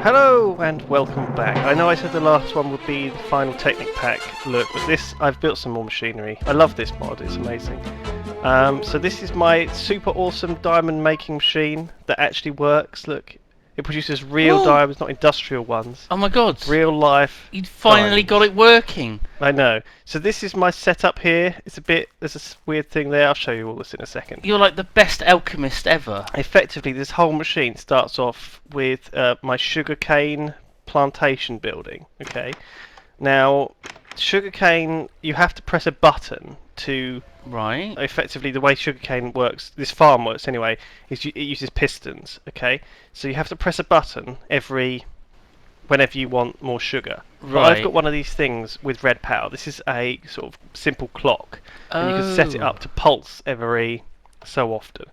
Hello and welcome back. I know I said the last one would be the final Technic pack look, but this, I've built some more machinery. I love this mod, it's amazing. So this is my super awesome diamond making machine that actually works. Look, it produces real diamonds, not industrial ones. Oh my god. Real life. You'd finally got it working. I know. So this is my setup here. There's a weird thing there. I'll show you all this in a second. You're like the best alchemist ever. Effectively, this whole machine starts off with my sugarcane plantation building. Okay. Now, sugarcane, you have to press a button to... Right. Effectively, the way sugarcane works, this farm works anyway, is it uses pistons. Okay. So you have to press a button whenever you want more sugar. Right. But I've got one of these things with Redpower. This is a sort of simple clock, and you can set it up to pulse every so often.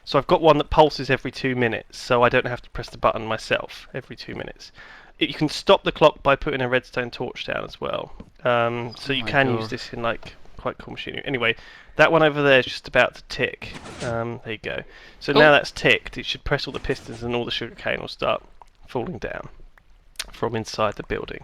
So I've got one that pulses every 2 minutes, so I don't have to press the button myself every 2 minutes. You can stop the clock by putting a redstone torch down as well. So you can use this in like quite cool machinery. Anyway, that one over there is just about to tick. There you go. So now that's ticked, it should press all the pistons and all the sugarcane will start falling down from inside the building.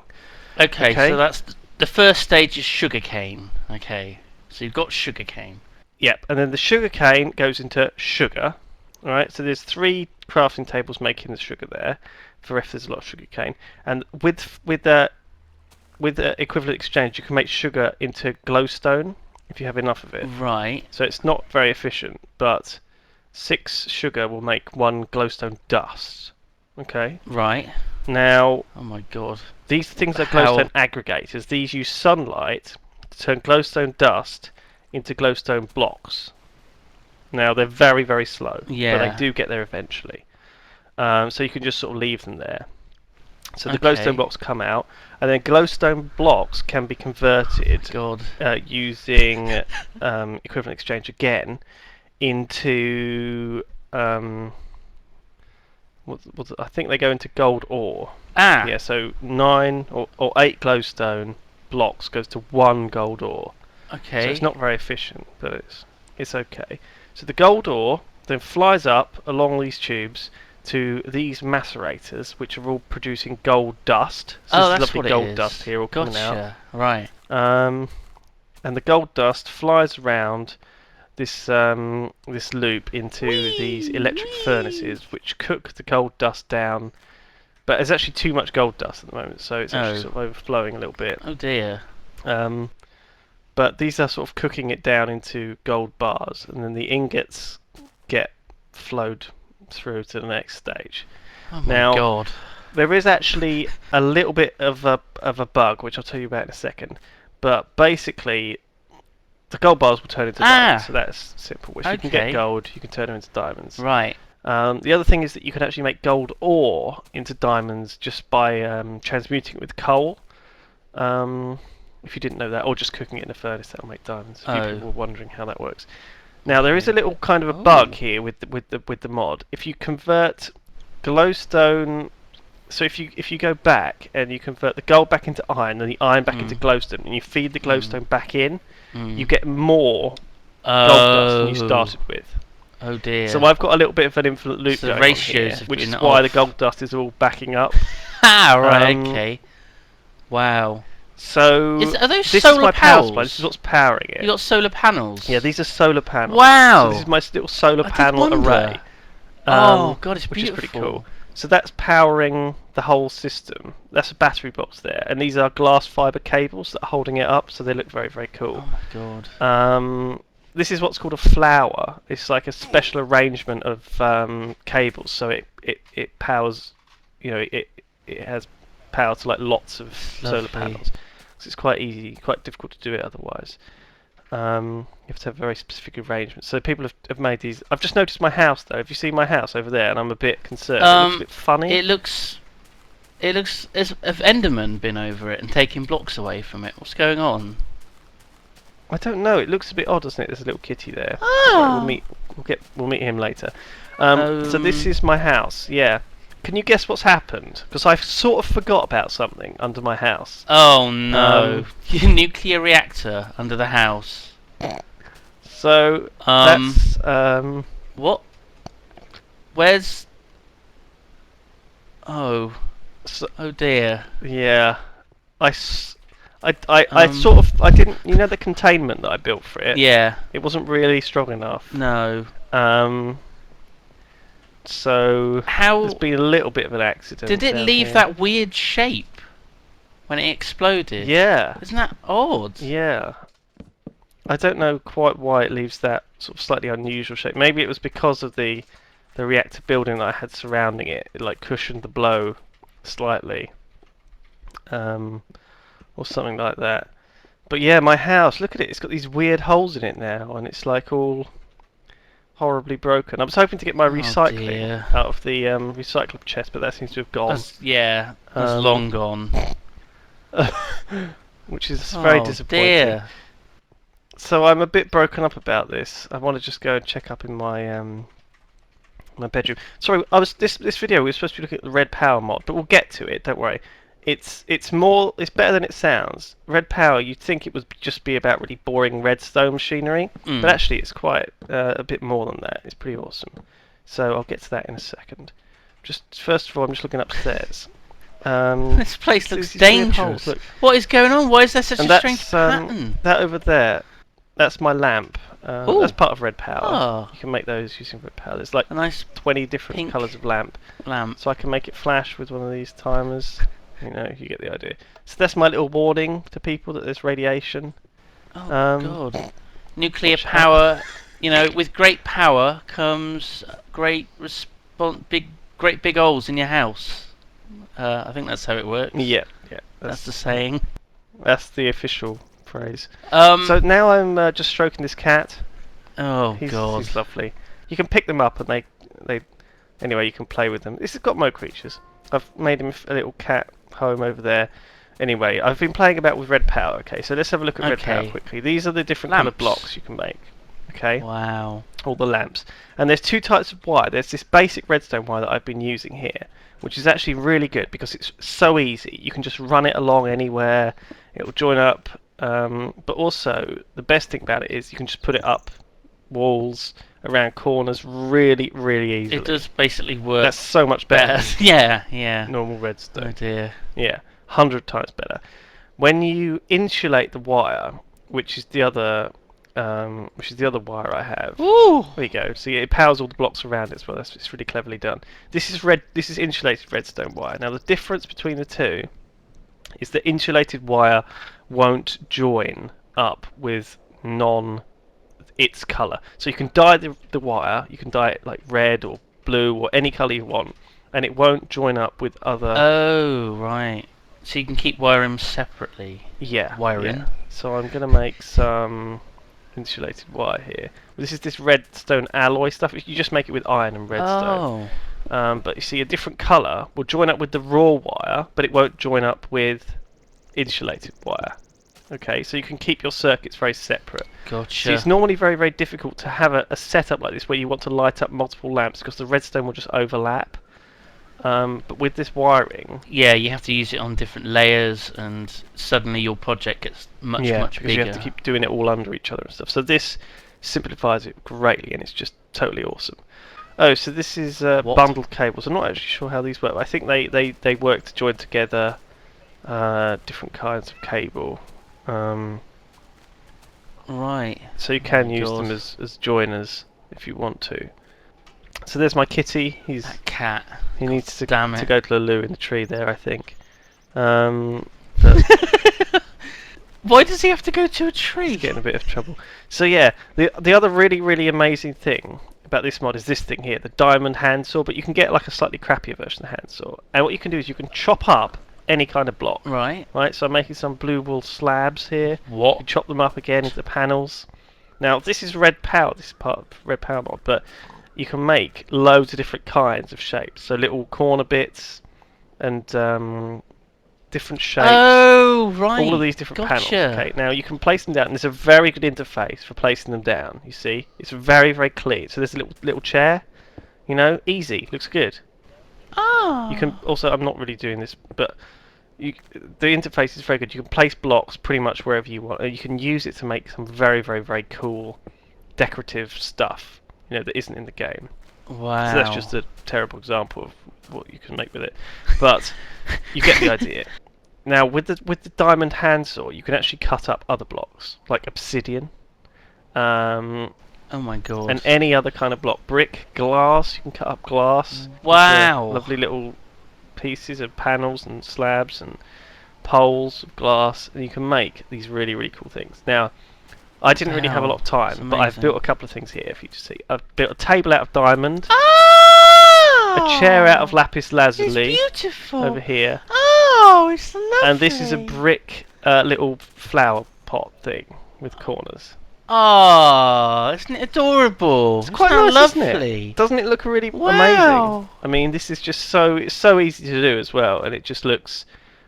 Okay, so that's the first stage is sugarcane. Okay, so you've got sugarcane. Yep, and then the sugarcane goes into sugar. Alright, so there's 3 crafting tables making the sugar there, for if there's a lot of sugarcane. And with the equivalent exchange, you can make sugar into glowstone if you have enough of it. Right. So it's not very efficient, but 6 sugar will make 1 glowstone dust. Okay. Right. Now, oh my god, these things are glowstone aggregators. These use sunlight to turn glowstone dust into glowstone blocks. Now they're very, very slow, but they do get there eventually. So you can just sort of leave them there. So the glowstone blocks come out, and then glowstone blocks can be converted using equivalent exchange again into I think they go into gold ore. Yeah, so 9 or 8 glowstone blocks goes to 1 gold ore. Okay. So it's not very efficient, but it's okay. So the gold ore then flies up along these tubes to these macerators, which are all producing gold dust. So this that's lovely what gold it is. Dust here all coming out. Right. And the gold dust flies around this this loop into these electric furnaces, which cook the gold dust down. But there's actually too much gold dust at the moment, so it's actually sort of overflowing a little bit. Oh dear. But these are sort of cooking it down into gold bars, and then the ingots get flowed through to the next stage. Oh my god. There is actually a little bit of a bug, which I'll tell you about in a second. But basically, the gold bars will turn into diamonds, so that's simple. If you can get gold, you can turn them into diamonds. Right. The other thing is that you can actually make gold ore into diamonds just by transmuting it with coal. If you didn't know that, or just cooking it in a furnace, that'll make diamonds. A few people were wondering how that works. Now there is a little kind of a bug here with the mod. If you convert glowstone, so if you go back and you convert the gold back into iron and the iron back into glowstone, and you feed the glowstone back in, you get more gold dust than you started with. Oh dear. So I've got a little bit of an infinite loop going on here, which is why the gold dust is all backing up. Right. Okay. Wow. So are those this solar is my power supply. panels? This is what's powering it. You got solar panels. Yeah, these are solar panels. Wow. So this is my little solar panel array. Oh god, it's beautiful. Which is pretty cool. So that's powering the whole system. That's a battery box there, and these are glass fiber cables that are holding it up, so they look very, very cool. Oh my god. This is what's called a flower. It's like a special arrangement of cables, so it powers. You know, it has power to like lots of solar panels. So it's quite easy, quite difficult to do it otherwise. You have to have a very specific arrangement. So people have made these. I've just noticed my house though. Have you seen my house over there? And I'm a bit concerned. It looks a bit funny. It looks as if Enderman been over it and taking blocks away from it. What's going on? I don't know. It looks a bit odd, doesn't it? There's a little kitty there. Oh. We'll meet him later. So this is my house. Yeah. Can you guess what's happened? Because I sort of forgot about something under my house. Oh no! Your nuclear reactor under the house. So that's what? Where's? Oh. Oh dear. Yeah, I sort of I didn't the containment that I built for it. Yeah. It wasn't really strong enough. No. So there's been a little bit of an accident. Did it down leave here. that weird shape when it exploded? Yeah. Isn't that odd? Yeah. I don't know quite why it leaves that sort of slightly unusual shape. Maybe it was because of the reactor building that I had surrounding it. It like cushioned the blow slightly. Or something like that. But yeah, my house, look at it. It's got these weird holes in it now, and it's like all horribly broken. I was hoping to get my recycling out of the recycling chest, but that seems to have gone. That's long gone. Which is very disappointing. Dear. So I'm a bit broken up about this. I want to just go and check up in my my bedroom. Sorry, this video we were supposed to be looking at the Redpower mod, but we'll get to it. Don't worry. It's better than it sounds. Redpower, you'd think it would just be about really boring redstone machinery, but actually it's quite a bit more than that. It's pretty awesome. So I'll get to that in a second. Just first of all, I'm just looking upstairs. This place looks dangerous. What is going on? Why is there such a strange pattern? That over there, that's my lamp. That's part of Redpower. Oh. You can make those using Redpower. There's like A nice 20 different colours of lamp. So I can make it flash with one of these timers. You get the idea. So that's my little warning to people that there's radiation. Oh God! Nuclear power. With great power comes great big holes in your house. I think that's how it works. Yeah. That's the saying. That's the official phrase. So now I'm just stroking this cat. Oh God! He's lovely. You can pick them up and anyway, you can play with them. This has got mo creatures. I've made him a little cat home over there. Anyway, I've been playing about with Redpower. Okay, so let's have a look at Redpower quickly. These are the different coloured blocks you can make. Okay. Wow. All the lamps. And there's two types of wire. There's this basic redstone wire that I've been using here, which is actually really good because it's so easy. You can just run it along anywhere. It'll join up. But also, the best thing about it is you can just put it up walls, around corners really, really easily. It does basically work. That's so much better. Yeah. Normal redstone. Oh dear. Yeah, 100 times better. When you insulate the wire, which is the other wire I have. Ooh. There you go. See, it powers all the blocks around it as well. It's really cleverly done. This is insulated redstone wire. Now the difference between the two is that insulated wire won't join up with its colour. So you can dye the wire, you can dye it like red or blue or any colour you want, and it won't join up with other... Oh, right. So you can keep wiring separately. Yeah. Wiring. Yeah. So I'm going to make some insulated wire here. This is this redstone alloy stuff. You just make it with iron and redstone. Oh. But you see a different colour will join up with the raw wire, but it won't join up with insulated wire. Okay, so you can keep your circuits very separate. Gotcha. See, it's normally very, very difficult to have a setup like this where you want to light up multiple lamps because the redstone will just overlap. But with this wiring... Yeah, you have to use it on different layers and suddenly your project gets much bigger. Because you have to keep doing it all under each other and stuff. So this simplifies it greatly and it's just totally awesome. Oh, so this is bundled cables. I'm not actually sure how these work. But I think they work to join together different kinds of cable. Right. So you can use them as joiners if you want to. So there's my kitty. That cat. He needs to Damn it. to go to the loo in the tree there, I think. But why does he have to go to a tree? he's getting a bit of trouble. So yeah, the other really, really amazing thing about this mod is this thing here, the diamond handsaw. But you can get like a slightly crappier version of the handsaw. And what you can do is you can chop up any kind of block. Right. So I'm making some blue wool slabs here. What? You chop them up again into panels. Now this is Redpower. This is part of Redpower mod, but you can make loads of different kinds of shapes. So little corner bits and different shapes. Oh, right. All of these different panels. Gotcha. Okay. Now you can place them down, and there's a very good interface for placing them down. You see, it's very, very clean. So there's a little chair. Easy. Looks good. Oh. You can also. I'm not really doing this, but. The interface is very good. You can place blocks pretty much wherever you want, and you can use it to make some very, very, very cool decorative stuff, that isn't in the game. Wow. So that's just a terrible example of what you can make with it, but you get the idea. Now with the diamond handsaw, you can actually cut up other blocks like obsidian, um, Oh my god. and any other kind of block, brick, glass. You can cut up glass. Wow. Into lovely little pieces of panels and slabs and poles of glass, and you can make these really really cool things. Now, I didn't really have a lot of That's time, but I've amazing. built a couple of things here for you to see. I've built a table out of diamond, Oh! a chair out of lapis It's lazuli beautiful. over here, Oh, it's lovely. and this is a brick little flower pot thing with corners. Oh, isn't it adorable? It's quite Isn't that nice, lovely? isn't it? Doesn't it look really Wow. amazing? I mean, this is just it's so easy to do as well, and it just looks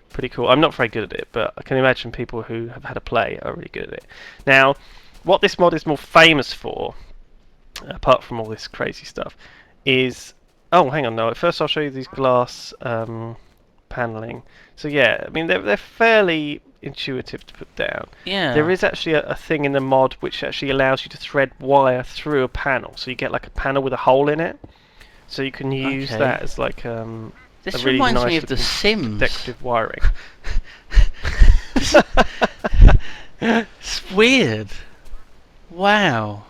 pretty cool. I'm not very good at it, but I can imagine people who have had a play are really good at it. Now, what this mod is more famous for, apart from all this crazy stuff, is... Oh, hang on, no. First I'll show you these glass paneling. So yeah, I mean, they're fairly intuitive to put down. Yeah. There is actually a thing in the mod which actually allows you to thread wire through a panel. So you get like a panel with a hole in it. So you can use Okay. that as like This a really reminds nice me of The looking Sims. decorative wiring. It's weird. Wow.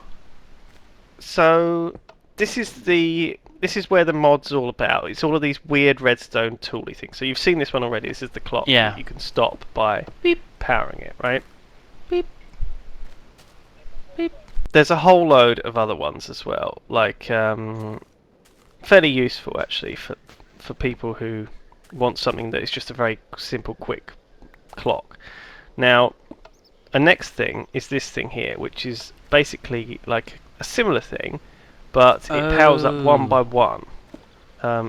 So this is where the mod's all about. It's all of these weird redstone tooly things. So you've seen this one already. This is the clock. Yeah. You can stop by Beep. powering it, right? Beep. Beep. There's a whole load of other ones as well, like fairly useful actually for people who want something that is just a very simple, quick clock. Now, a next thing is this thing here, which is basically like a similar thing, but it powers up one by one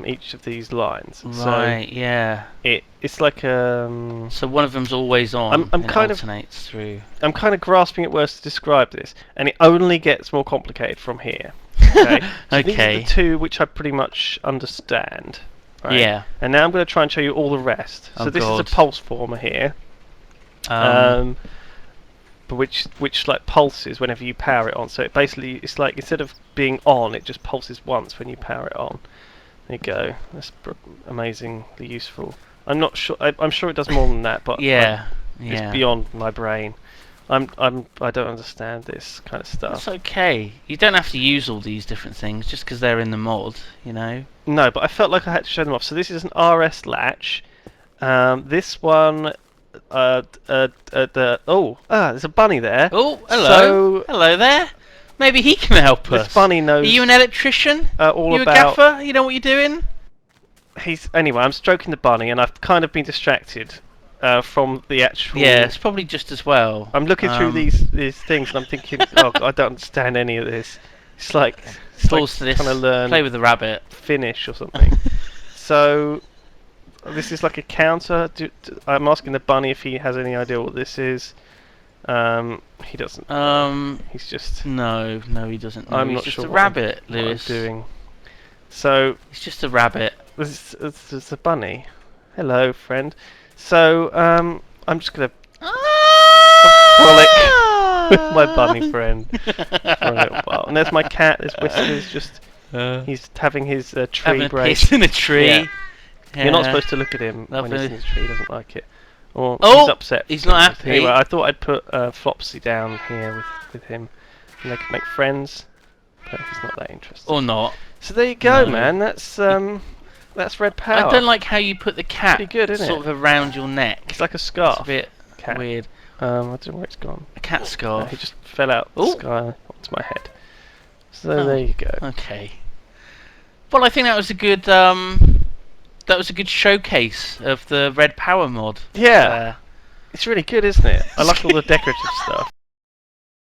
each of these lines. Right, yeah. It's like So one of them's always on I'm and it kind of- alternates through. I'm kind of grasping at words to describe this, and it only gets more complicated from here. Okay. So these are Okay. the two which I pretty much understand. Right? Yeah. And now I'm going to try and show you all the rest. So Oh, this God. is a pulse former here, Um, but which like pulses whenever you power it on. So it basically it's like instead of being on, it just pulses once when you power it on. There you go. That's amazingly useful. I'm not sure. I'm sure it does more than that, but yeah. it's Yeah. beyond my brain. I don't understand this kind of stuff. That's okay. You don't have to use all these different things just because they're in the mod, you know? No, but I felt like I had to show them off. So this is an RS latch. This one, there's a bunny there. Oh, hello. So Hello there. Maybe he can help us. this bunny knows Are you an electrician? all you about. a gaffer? You know what you're doing? Anyway. I'm stroking the bunny, and I've kind of been distracted from the actual. Yeah, it's probably just as well. I'm looking through these things, and I'm thinking, oh, I don't understand any of this. It's like Pause to this. trying to learn Play with the rabbit. Finnish or something. So this is like a counter. I'm asking the bunny if he has any idea what this is. He doesn't. He's just. No, he doesn't. No, I'm he's not just sure a what I'm- rabbit, what I'm Lewis. doing. So He's just a rabbit. this is a bunny. Hello, friend. So I'm just gonna frolic with my bunny friend for a little while. And there's my cat. There's Whiskers. Just he's having his tree Having a break. piss in a tree. Yeah. You're not Yeah. supposed to look at him when he's Lovely. in the tree. He doesn't like it. Or Oh, he's upset. he's not happy. Anyway, I thought I'd put Flopsy down here with him, and they could make friends. But he's not that interested. Or not. So there you go, No. man. That's Redpower. I don't like how you put the cat Pretty good, isn't sort it? of around your neck. It's like a It's scarf. a bit Cat. weird. I don't know where it's gone. A cat He scarf. just fell out the Ooh. sky onto my head. So Oh. there you go. Okay. Well, I think that was a good showcase of the Redpower mod. Yeah, it's really good, isn't it? I like all the decorative stuff.